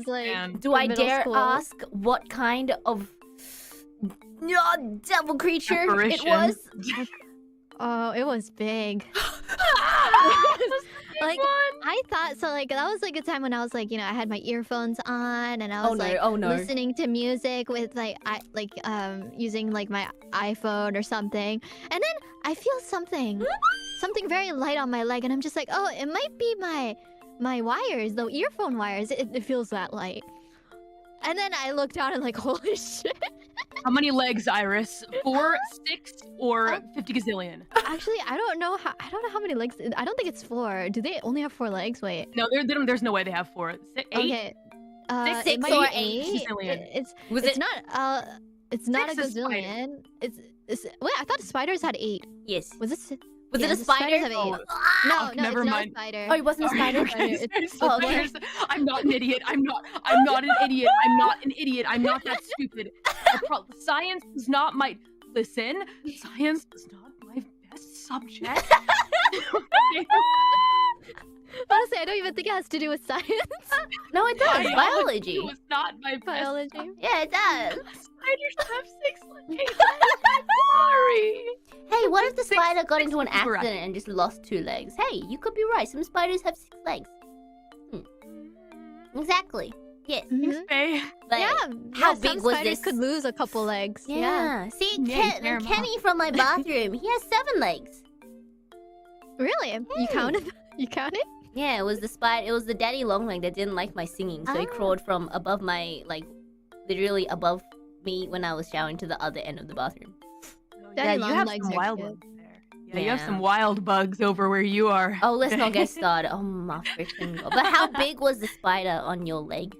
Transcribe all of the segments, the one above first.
like, And Do I middle dare school. ask what kind of devil creature it Apparition. was? Oh, it was big. Like, I thought so. Like, that was like a time when I was like, I had my earphones on and I was listening to music with using like my iPhone or something, and then I feel something very light on my leg, and I'm just like, oh, it might be my wires, the earphone wires. It feels that light, and then I looked down and like, holy shit. How many legs, Iris? 4, 6, or 50 gazillion? Actually, I don't know how many legs. I don't think it's 4. Do they only have 4 legs? Wait. No, there's no way they have 4. 8? Okay. Six it might or be 8. It's Was it's it? not it's not a 6 is spider. gazillion. It's wait, I thought spiders had 8. Yes. Was it? Was Yeah, it a the spider? spiders have 8. No, never it's mind. not a spider. Oh, it wasn't a spider? Oh, okay. I'm not an idiot. I'm not an idiot. I'm not an idiot. I'm not that stupid. Science is not my... Listen, science is not my best subject. Honestly, I don't even think it has to do with science. No, it does. Biology. It was not my best Biology. subject. Yeah, it does. Spiders have 6 legs. Sorry. Hey, what if the spider got six into an is correct. accident and just lost 2 legs? Hey, you could be right. Some spiders have 6 legs. Exactly. Yes. Mhm. Faye. But Yeah. how some big was spiders this? could lose a couple legs. Yeah. Yeah. See, Yeah, fair Kenny from my bathroom, he has 7 legs. Really? You counted? You counted? Yeah, it was the spider. It was the daddy long leg that didn't like my singing, so he Ah. crawled from above my, literally above me when I was showering to the other end of the bathroom. Daddy You long have legs some are wild cute. bugs there. Yeah, you have Yeah. some wild bugs over where you are. Oh, let's not get started. Oh my freaking god! But how big was the spider on your leg?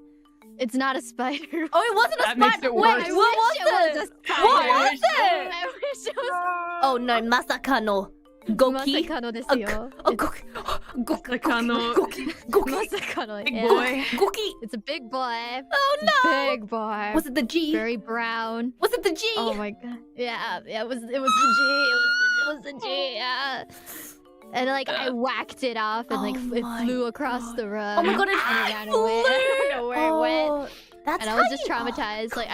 It's not a spider. Oh, it wasn't a That makes spider. it Wait, worse. I what was wish it was it? a spider. What I was wish- it? I wish it was. Oh no, Masaka no Goki. Masakano desu A yo. Goki. Goki. Masakano. Goki. Goki. Masakano. Big Yeah. boy. Goki. It's a big boy. Oh It's a no. big boy. Was it the G? Very brown. Was it the G? Oh my god. Yeah, it was the G. It was the G. Yeah. And like I whacked it off and like Oh it my flew across the room. Oh my god, it and it ran away. I don't know where it went. Oh, that's And I how was just you- traumatized. Like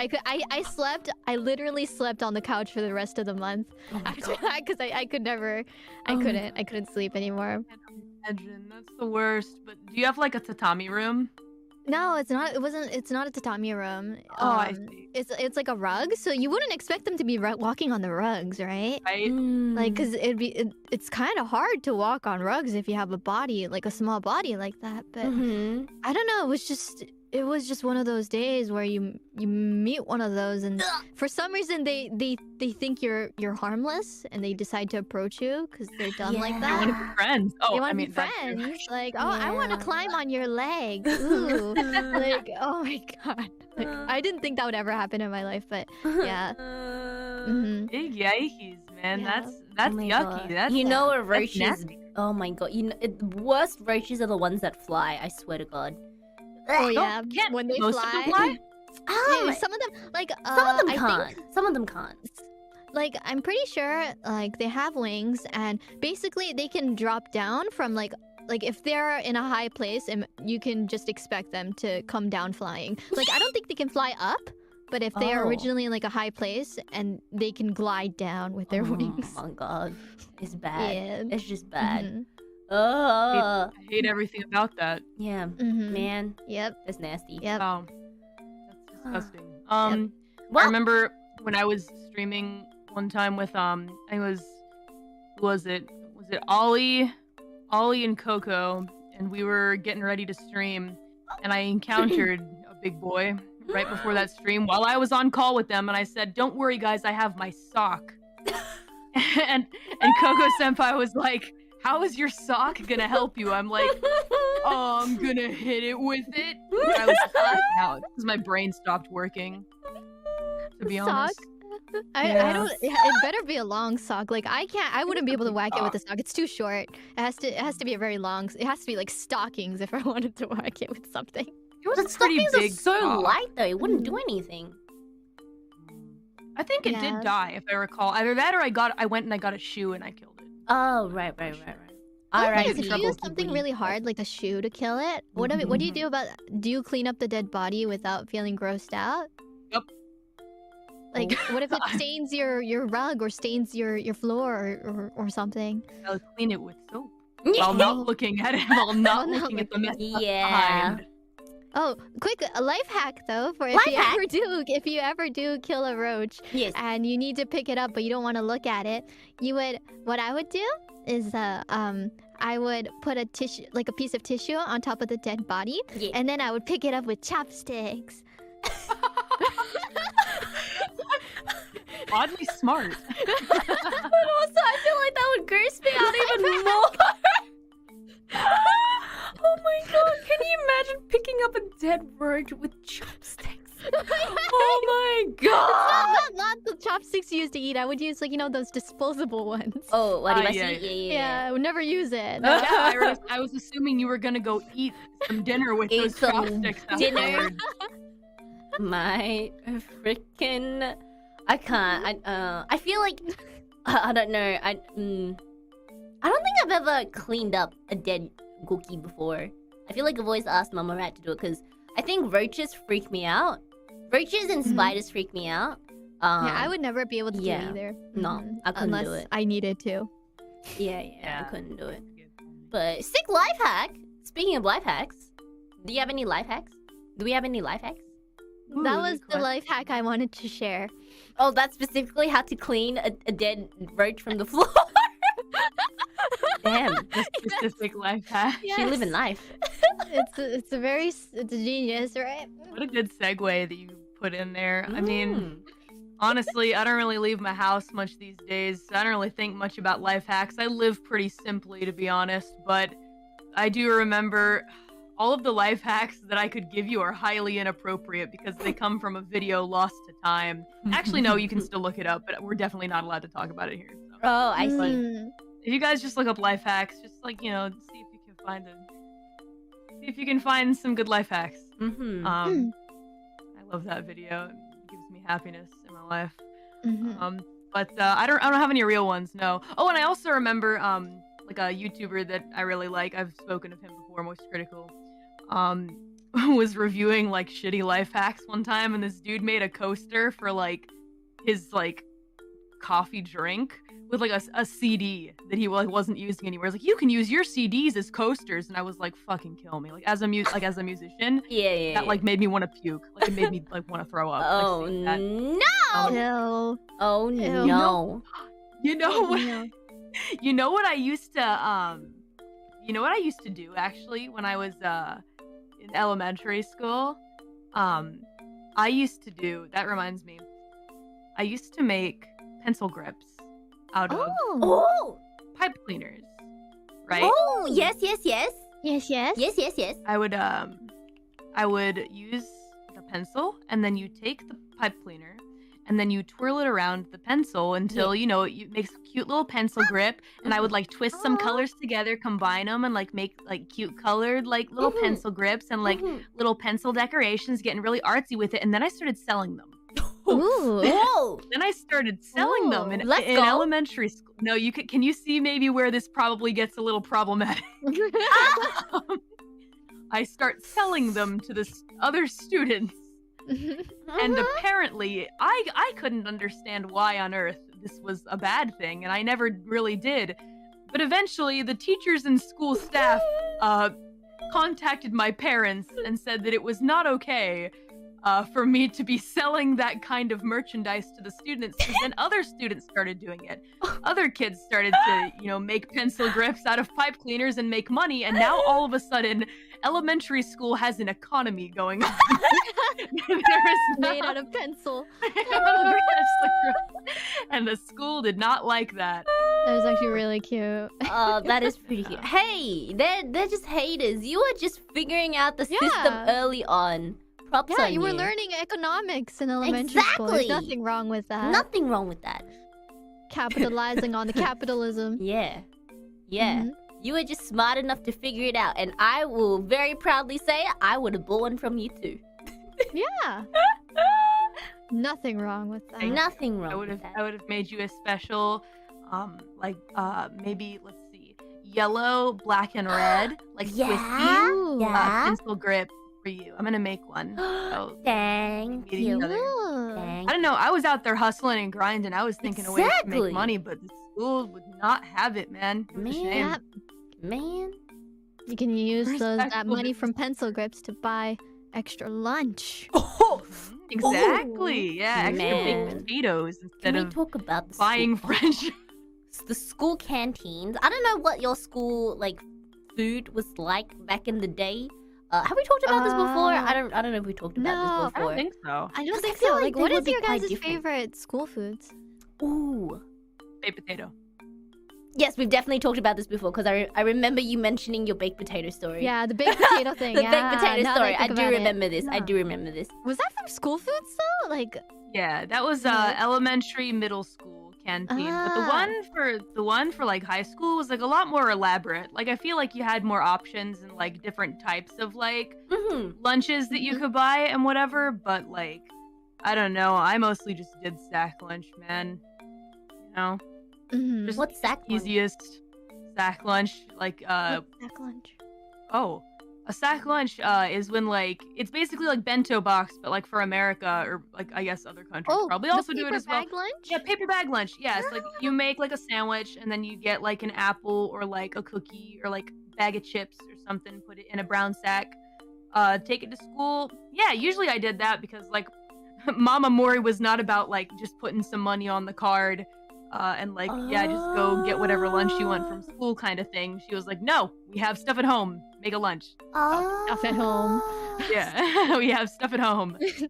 I slept. I literally slept on the couch for the rest of the month Oh my after god. that because I could never. I Oh. couldn't sleep anymore. Imagine, that's the worst. But do you have like a tatami room? No, it's not. It wasn't. It's not a tatami room. Oh, I see. It's like a rug, so you wouldn't expect them to be walking on the rugs, right? Right? Like, cause it's kind of hard to walk on rugs if you have a body like a small body like that. But Mhm. I don't know. It was just one of those days where you meet one of those, and for some reason they think you're harmless, and they decide to approach you because they're dumb like Yeah. You want that. to be friends. Oh, They want I to mean, be that's true. friends. Like, oh, I want to Yeah. climb on your leg. Ooh. Like, oh my god. Like, I didn't think that would ever happen in my life, but yeah. hmm Big yikes, man. Yeah. That's Oh my yucky. God. That's You know what that's roaches? nasty. Oh my god! You know the worst roaches are the ones that fly. I swear to God. Oh Don't- yeah, can't when they most of fly. them fly? Ah, Yeah, some of them, like some of them I can't. think, Some of them can't. like I'm pretty sure, like they have wings, and basically they can drop down from like if they're in a high place, and you can just expect them to come down flying. Like I don't think they can fly up, but if they are Oh. originally in like a high place, and they can glide down with their wings. Oh my god, it's bad. Yeah. It's just bad. Mhm. Oh, I hate everything about that. yeah, Mhm. man, Yep. that's nasty. Yep. Wow. That's disgusting. I Well, remember when I was streaming one time with I was it Ollie and Coco, and we were getting ready to stream, and I encountered a big boy right before that stream while I was on call with them, and I said, "Don't worry, guys, I have my sock." and Coco Senpai was like, "How is your sock gonna help you?" I'm like, "Oh, I'm gonna hit it with it." And I was just freaking out because my brain stopped working. To be Sock? honest. I Yeah. don't. It better be a long sock. Like I wouldn't be able to whack it with a sock. It's too short. It has to be a very long. It has to be like stockings if I wanted to whack it with something. It was the a pretty stockings are big so sock. light though. It wouldn't do anything. I think it Yeah. did die, if I recall. Either that or I went and I got a shoe and I killed it. Oh, right. If you use something really hard, like a shoe, to kill it, what do you do about? Do you clean up the dead body without feeling grossed out? Yep. Like, what if it stains your rug or stains your floor or something? I'll clean it with soap while not looking at it, while not looking at the mess behind. Oh, quick a life hack though for if you ever do kill a roach, and you need to pick it up but you don't want to look at it, what I would do is I would put a tissue, like a piece of tissue, on top of the dead body, and then I would pick it up with chopsticks. Oddly smart. But also, I feel like that would gross me out even more. Oh my god, can you imagine picking up a dead roach with chopsticks? Oh my god! Not the chopsticks you used to eat. I would use, like, you know, those disposable ones. Oh, waribashi? Yeah, I would never use it. Yeah, I was assuming you were gonna go eat some dinner with those chopsticks. Dinner. My freaking... I can't. I feel like... I don't know. I don't think I've ever cleaned up a dead cookie before. I feel like I've always asked Mama Rat to do it because I think roaches freak me out. Roaches and spiders freak me out. Yeah, I would never be able to do it either. No, I couldn't do it. Unless I needed to. Yeah, I couldn't do it. But sick life hack. Speaking of life hacks, do you have any life hacks? Do we have any life hacks? Ooh, that was the life hack I wanted to share. Oh, that's specifically how to clean a dead roach from the floor. Damn, the specific life hack. Yes. She living life. It's a genius, right? What a good segue that you put in there. I mean, honestly, I don't really leave my house much these days. I don't really think much about life hacks. I live pretty simply, to be honest. But I do remember all of the life hacks that I could give you are highly inappropriate because they come from a video lost to time. Actually, no, you can still look it up, but we're definitely not allowed to talk about it here. So. Oh, I see. If you guys just look up life hacks, just like, you know, see if you can find some good life hacks. I love that video. It gives me happiness in my life. But I don't have any real ones, no. Oh, and I also remember like a YouTuber that I really like. I've spoken of him before, Most Critical. Was reviewing like shitty life hacks one time, and this dude made a coaster for like his like coffee drink with like a CD that he like wasn't using anymore. He's like, you can use your CDs as coasters, and I was like, fucking kill me. Like as a musician, that like made me want to puke. Like it made me like want to throw up. Oh like, no! Oh no! You know what? You know what I used to you know what I used to do actually when I was in elementary school? I used to do, that reminds me, I used to make pencil grips out of pipe cleaners, right? Oh, yes. I would use the pencil, and then you take the pipe cleaner, and then you twirl it around the pencil until, you know, it makes a cute little pencil grip. And I would like twist some colors together, combine them, and like make like cute colored like little pencil grips and like little pencil decorations, getting really artsy with it. And then I started selling them. Whoa! Then I started selling them in elementary school. No, can you see maybe where this probably gets a little problematic? I start selling them to the other students. And apparently, I couldn't understand why on earth this was a bad thing, and I never really did. But eventually, the teachers and school staff contacted my parents and said that it was not okay for me to be selling that kind of merchandise to the students, because then other students started doing it. Other kids started to, you know, make pencil grips out of pipe cleaners and make money, and now all of a sudden, elementary school has an economy going on. Made out of pencil. And the school did not like that. That was actually really cute. Oh, that is pretty cute. Hey, they're just haters. You were just figuring out the system early on. Props on you were learning economics in elementary school. There's nothing wrong with that. Nothing wrong with that. Capitalizing on the capitalism. Yeah. You were just smart enough to figure it out, and I will very proudly say I would have bought one from you too. Yeah. Nothing wrong with that. Nothing wrong with that. I would have made you a special, maybe, let's see, yellow, black, and red, like twisty pencil grip for you. I'm gonna make one. So Thank you. I don't know. I was out there hustling and grinding. I was thinking of ways to make money, but the school would not have it, man. Man. You can use that money from pencil grips to buy extra lunch. Exactly. Yeah, extra baked potatoes instead of talk about the buying French. The school canteens. I don't know what your school food was like back in the day. Have we talked about this before? I don't know if we talked about this before. I don't think so. I don't think so. Like, what is your guys' favorite school foods? Ooh, baked potato. Yes, we've definitely talked about this before because I remember you mentioning your baked potato story. Yeah, the baked potato thing. Baked potato story. I do remember this. I do remember this. Was that from school foods though? Like. Yeah, that was elementary, middle school canteen. But the one for like high school was like a lot more elaborate. Like I feel like you had more options and like different types of like lunches that you could buy and whatever. But like, I don't know. I mostly just did sack lunch, man. You know. Just what's sack lunch? Easiest sack lunch, like What's sack lunch? Oh, a sack lunch is when like it's basically like bento box, but like for America or like I guess other countries probably also do it as well. Paper bag lunch? Yeah, paper bag lunch. Yes, like you make like a sandwich and then you get like an apple or like a cookie or like a bag of chips or something, put it in a brown sack, take it to school. Yeah, usually I did that because like Mama Mori was not about like just putting some money on the card. And like, just go get whatever lunch you want from school kind of thing. She was like, no, we have stuff at home. Make a lunch. Stuff at home. Yeah, we have stuff at home. Let's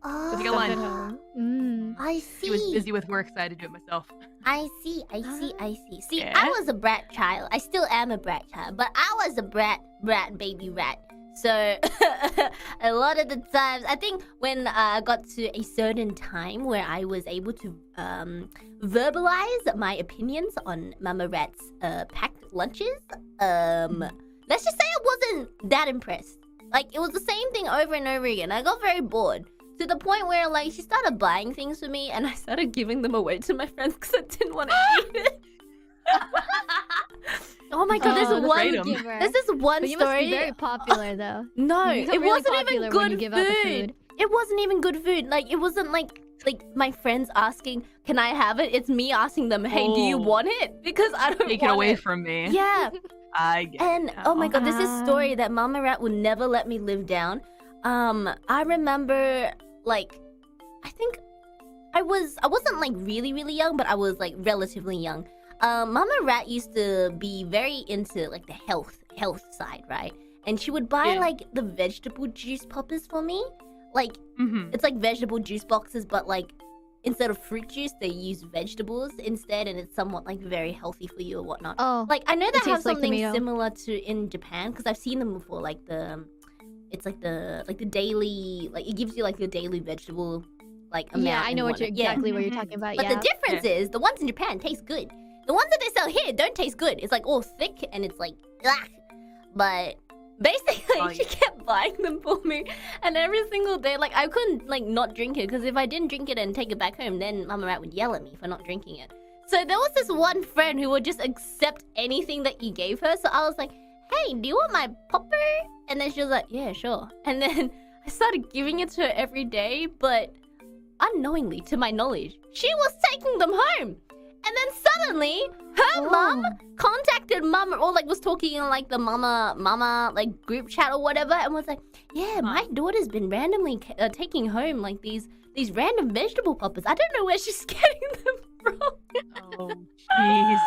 get lunch. I see. She was busy with work, so I had to do it myself. I see. See, yeah. I was a brat child. I still am a brat child, but I was a brat baby rat. So a lot of the times, I think when I got to a certain time where I was able to verbalize my opinions on Mama Rat's packed lunches, let's just say I wasn't that impressed. Like, it was the same thing over and over again. I got very bored to the point where, like, she started buying things for me and I started giving them away to my friends because I didn't want to eat it. Oh my god, there's this one but you story. Must be very popular though. No, it wasn't even good food. It wasn't even good food. Like it wasn't like my friends asking, "Can I have it?" It's me asking them, "Hey, do you want it?" Because I don't take it away from me. Yeah. I get and it. Oh my god, this is a story that Mama Rat would never let me live down. I remember like I think I wasn't like really young, but I was like relatively young. Mama Rat used to be very into like the health side, right? And she would buy like the vegetable juice poppers for me. Like it's like vegetable juice boxes, but like instead of fruit juice, they use vegetables instead, and it's somewhat like very healthy for you or whatnot. Oh, like I know they have something similar to in Japan because I've seen them before. Like it's like the daily, like it gives you like your daily vegetable like amount. Yeah, I know exactly what you're talking about. But the difference is the ones in Japan taste good. The ones that they sell here don't taste good. It's like all thick and it's like, ugh. But basically, she kept buying them for me, and every single day, like I couldn't like not drink it because if I didn't drink it and take it back home, then Mama Rat would yell at me for not drinking it. So there was this one friend who would just accept anything that you gave her. So I was like, "Hey, do you want my popper?" And then she was like, "Yeah, sure." And then I started giving it to her every day, but unknowingly, to my knowledge, she was taking them home. And then suddenly, her mom contacted Mama, or like was talking in like the mama like group chat or whatever, and was like, "Yeah, my daughter's been randomly taking home like these random vegetable poppers. I don't know where she's getting them from." Oh, jeez.